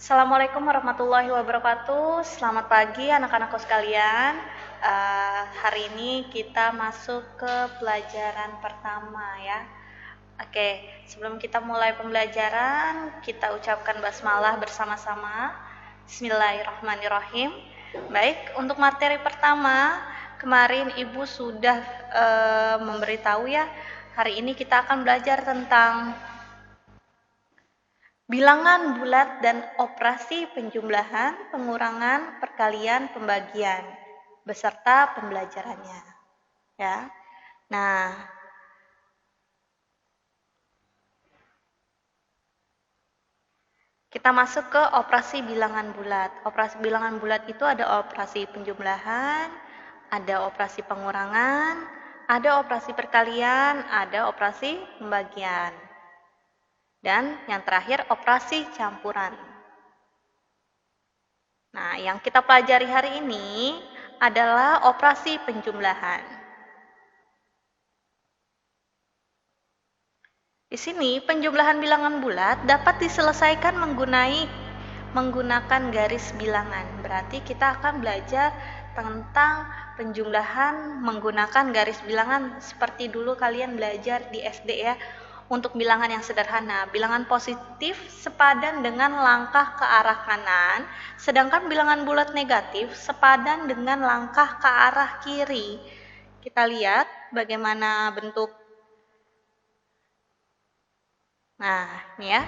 Assalamualaikum warahmatullahi wabarakatuh. Selamat pagi anak-anakku sekalian. Hari ini kita masuk ke pelajaran pertama ya. Oke, sebelum kita mulai pembelajaran, kita ucapkan basmalah bersama-sama. Bismillahirrahmanirrahim. Baik, untuk materi pertama, kemarin Ibu sudah memberitahu ya. Hari ini kita akan belajar tentang bilangan bulat dan operasi penjumlahan, pengurangan, perkalian, pembagian beserta pembelajarannya. Ya. Nah, kita masuk ke operasi bilangan bulat. Operasi bilangan bulat itu ada operasi penjumlahan, ada operasi pengurangan, ada operasi perkalian, ada operasi pembagian. Dan yang terakhir operasi campuran. Nah, yang kita pelajari hari ini adalah operasi penjumlahan. Di sini penjumlahan bilangan bulat dapat diselesaikan menggunakan garis bilangan. Berarti kita akan belajar tentang penjumlahan menggunakan garis bilangan seperti dulu kalian belajar di SD ya. Untuk bilangan yang sederhana, bilangan positif sepadan dengan langkah ke arah kanan, sedangkan bilangan bulat negatif sepadan dengan langkah ke arah kiri. Kita lihat bagaimana bentuk. Nah, ini ya.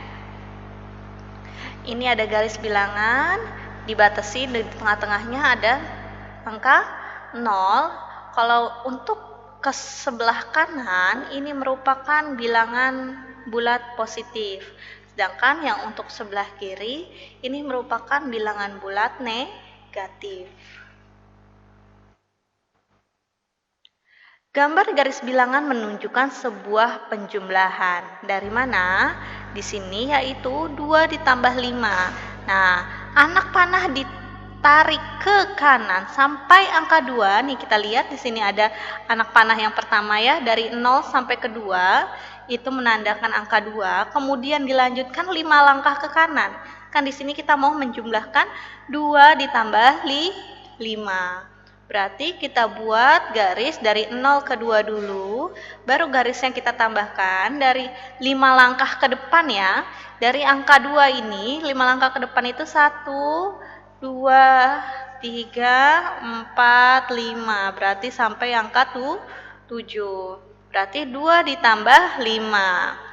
Ini ada garis bilangan, dibatasi di tengah-tengahnya ada angka 0. Kalau untuk ke sebelah kanan ini merupakan bilangan bulat positif, sedangkan yang untuk sebelah kiri ini merupakan bilangan bulat negatif. Gambar garis bilangan menunjukkan sebuah penjumlahan. Dari mana? Di sini yaitu 2 ditambah 5. Nah, anak panah ditarik ke kanan sampai angka 2. Nih kita lihat di sini ada anak panah yang pertama ya, dari 0 sampai ke 2 itu menandakan angka 2. Kemudian dilanjutkan 5 langkah ke kanan. Kan di sini kita mau menjumlahkan 2 ditambah 5. Berarti kita buat garis dari 0 ke 2 dulu, baru garis yang kita tambahkan dari 5 langkah ke depan ya. Dari angka 2 ini, 5 langkah ke depan itu 1, 2, 3, 4, 5. Berarti sampai angka 7. Berarti 2 ditambah 5.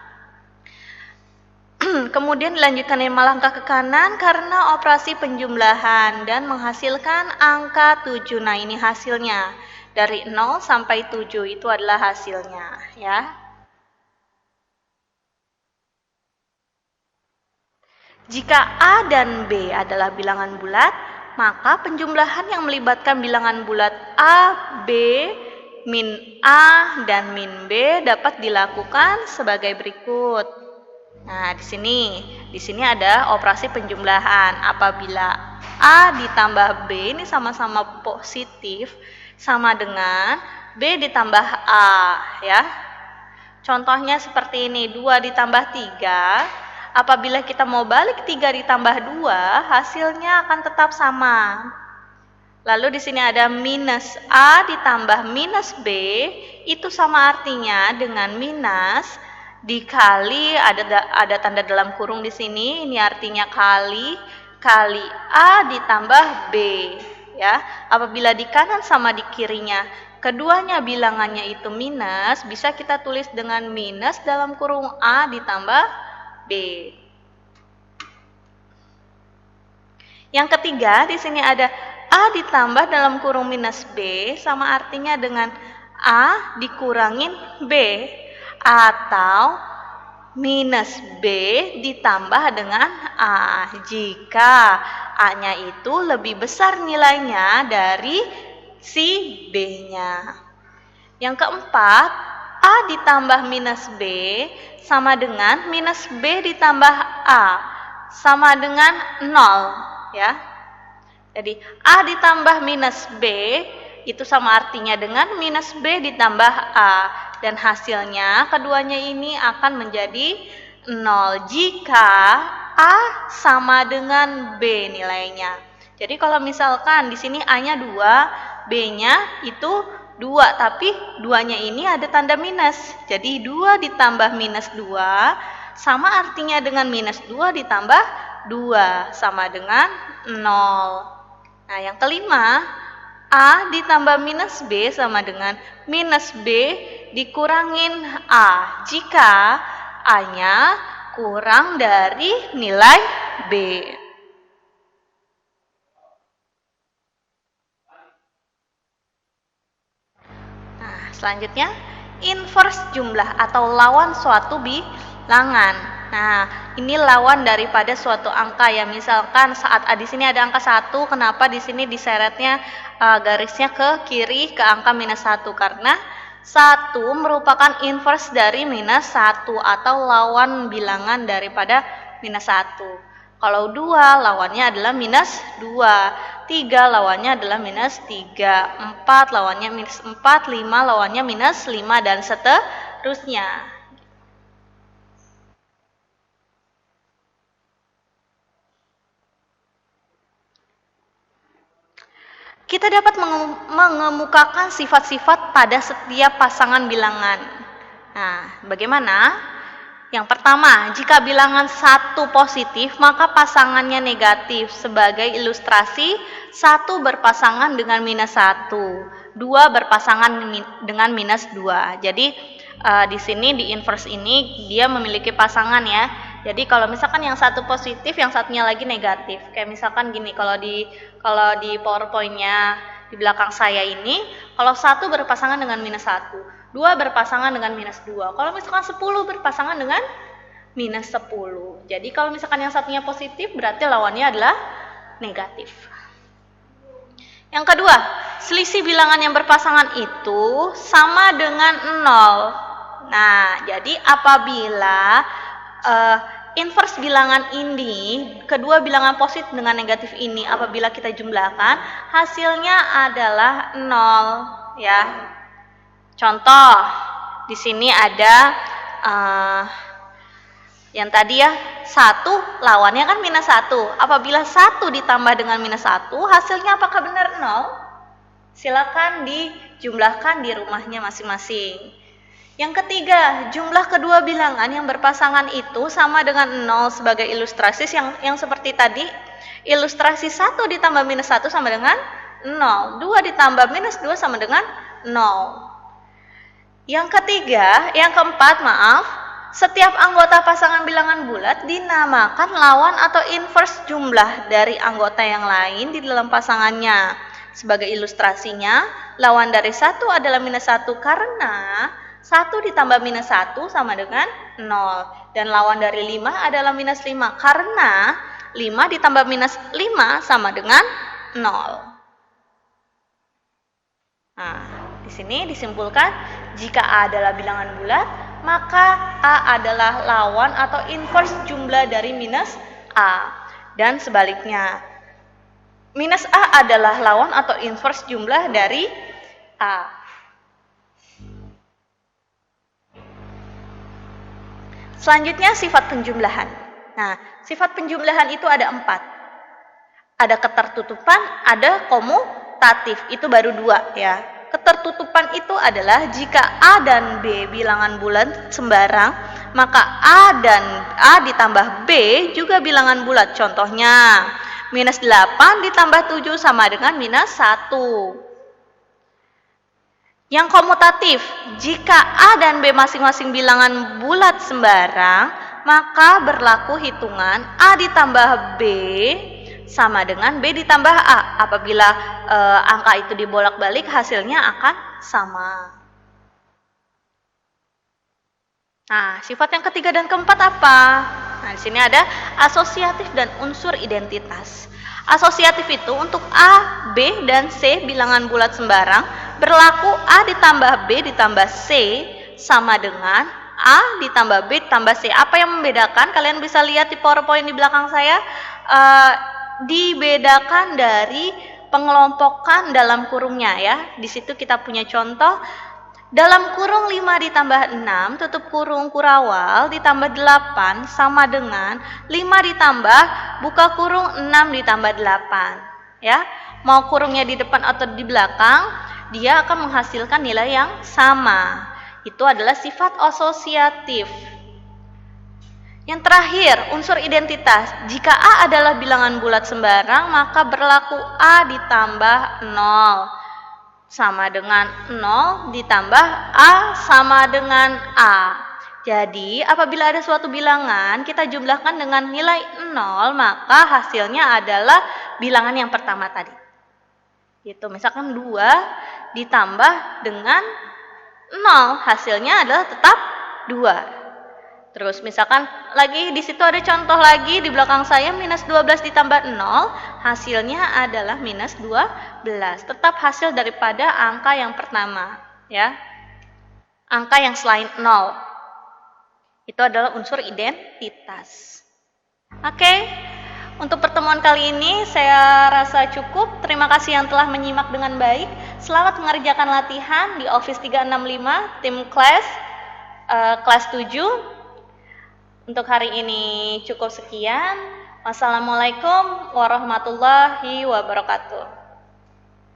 Kemudian dilanjutkan 5 langkah ke kanan karena operasi penjumlahan dan menghasilkan angka 7. Nah, ini hasilnya. Dari 0 sampai 7 itu adalah hasilnya, ya. Jika A dan B adalah bilangan bulat, maka penjumlahan yang melibatkan bilangan bulat A, B, min A, dan min B dapat dilakukan sebagai berikut. Nah, di sini ada operasi penjumlahan. Apabila A ditambah B ini sama-sama positif, sama dengan B ditambah A, ya. Contohnya seperti ini, 2 ditambah 3. Apabila kita mau balik 3 ditambah 2, hasilnya akan tetap sama. Lalu di sini ada minus A ditambah minus B, itu sama artinya dengan minus dikali ada tanda dalam kurung di sini, ini artinya kali A ditambah B ya. Apabila di kanan sama di kirinya keduanya bilangannya itu minus, bisa kita tulis dengan minus dalam kurung A ditambah B. Yang ketiga di sini ada A ditambah dalam kurung minus B, sama artinya dengan A dikurangin B, atau minus B ditambah dengan A jika A-nya itu lebih besar nilainya dari si B-nya. Yang keempat, A ditambah minus B sama dengan minus B ditambah A sama dengan 0 ya. Jadi A ditambah minus B itu sama artinya dengan minus B ditambah A. Dan hasilnya keduanya ini akan menjadi 0 jika A sama dengan B nilainya. Jadi kalau misalkan di sini A-nya 2, B-nya itu 2, tapi 2-nya ini ada tanda minus. Jadi 2 ditambah minus 2 sama artinya dengan minus 2 ditambah 2 sama dengan 0. Nah, yang kelima, A ditambah minus B sama dengan minus B dikurangin A jika A-nya kurang dari nilai B. Nah, selanjutnya inverse jumlah atau lawan suatu bilangan. Nah, ini lawan daripada suatu angka ya. Misalkan saat di sini ada angka 1, kenapa di sini diseretnya garisnya ke kiri ke angka minus 1? Karena 1 merupakan inverse dari minus 1 atau lawan bilangan daripada minus 1. Kalau 2 lawannya adalah minus 2, 3 lawannya adalah minus 3, 4 lawannya minus 4, 5 lawannya minus 5, dan seterusnya. Kita dapat mengemukakan sifat-sifat pada setiap pasangan bilangan. Nah, bagaimana? Yang pertama, jika bilangan 1 positif, maka pasangannya negatif. Sebagai ilustrasi, 1 berpasangan dengan minus 1, 2 berpasangan dengan minus 2. Jadi, di sini di inverse ini dia memiliki pasangan ya. Jadi kalau misalkan yang satu positif, yang satunya lagi negatif. Kayak misalkan gini, kalau di PowerPoint-nya di belakang saya ini, kalau 1 berpasangan dengan minus 1, 2 berpasangan dengan minus 2. Kalau misalkan 10 berpasangan dengan minus 10. Jadi kalau misalkan yang satunya positif, berarti lawannya adalah negatif. Yang kedua, selisih bilangan yang berpasangan itu sama dengan 0. Nah, jadi apabila inverse bilangan ini, kedua bilangan positif dengan negatif ini, apabila kita jumlahkan, hasilnya adalah 0 ya. Contoh, di sini ada yang tadi ya, 1 lawannya kan minus 1. Apabila 1 ditambah dengan minus 1, hasilnya apakah benar 0? Silakan dijumlahkan di rumahnya masing-masing. Yang ketiga, jumlah kedua bilangan yang berpasangan itu sama dengan 0 sebagai ilustrasi yang seperti tadi. Ilustrasi 1 ditambah minus 1 sama dengan 0. 2 ditambah minus 2 sama dengan 0. Yang keempat, setiap anggota pasangan bilangan bulat dinamakan lawan atau inverse jumlah dari anggota yang lain di dalam pasangannya. Sebagai ilustrasinya, lawan dari 1 adalah minus 1 karena 1 ditambah minus 1 sama dengan 0. Dan lawan dari 5 adalah minus 5 karena 5 ditambah minus 5 sama dengan 0. Nah, di sini disimpulkan jika A adalah bilangan bulat, maka A adalah lawan atau inverse jumlah dari minus A. Dan sebaliknya, minus A adalah lawan atau inverse jumlah dari A. Selanjutnya sifat penjumlahan. Nah, sifat penjumlahan itu ada 4. Ada ketertutupan, ada komutatif, itu baru 2 ya. Ketertutupan itu adalah jika A dan B bilangan bulat sembarang, maka A ditambah B juga bilangan bulat. Contohnya, minus 8 ditambah 7 sama dengan minus 1. Yang komutatif, jika A dan B masing-masing bilangan bulat sembarang, maka berlaku hitungan A ditambah B sama dengan B ditambah A. Apabila angka itu dibolak-balik, hasilnya akan sama. Nah, sifat yang ketiga dan keempat apa? Nah, di sini ada asosiatif dan unsur identitas. Asosiatif itu untuk A, B, dan C bilangan bulat sembarang berlaku A ditambah B ditambah C sama dengan A ditambah B ditambah C. Apa yang membedakan? Kalian bisa lihat di PowerPoint di belakang saya. Dibedakan dari pengelompokan dalam kurungnya ya. Di situ kita punya contoh. Dalam kurung 5 ditambah 6, tutup kurung kurawal ditambah 8 sama dengan 5 ditambah buka kurung 6 ditambah 8. Ya, mau kurungnya di depan atau di belakang, dia akan menghasilkan nilai yang sama. Itu adalah sifat asosiatif. Yang terakhir, unsur identitas. Jika A adalah bilangan bulat sembarang, maka berlaku A ditambah 0 sama dengan 0 ditambah A sama dengan A. Jadi, apabila ada suatu bilangan, kita jumlahkan dengan nilai 0, maka hasilnya adalah bilangan yang pertama tadi. Gitu, misalkan 2 ditambah dengan 0, hasilnya adalah tetap 2. Terus misalkan lagi di situ ada contoh lagi di belakang saya minus 12 ditambah 0, hasilnya adalah minus 12. Tetap hasil daripada angka yang pertama, ya. Angka yang selain 0. Itu adalah unsur identitas. Oke. Untuk pertemuan kali ini saya rasa cukup. Terima kasih yang telah menyimak dengan baik. Selamat mengerjakan latihan di Office 365 tim kelas 7. Untuk hari ini cukup sekian. Wassalamualaikum warahmatullahi wabarakatuh.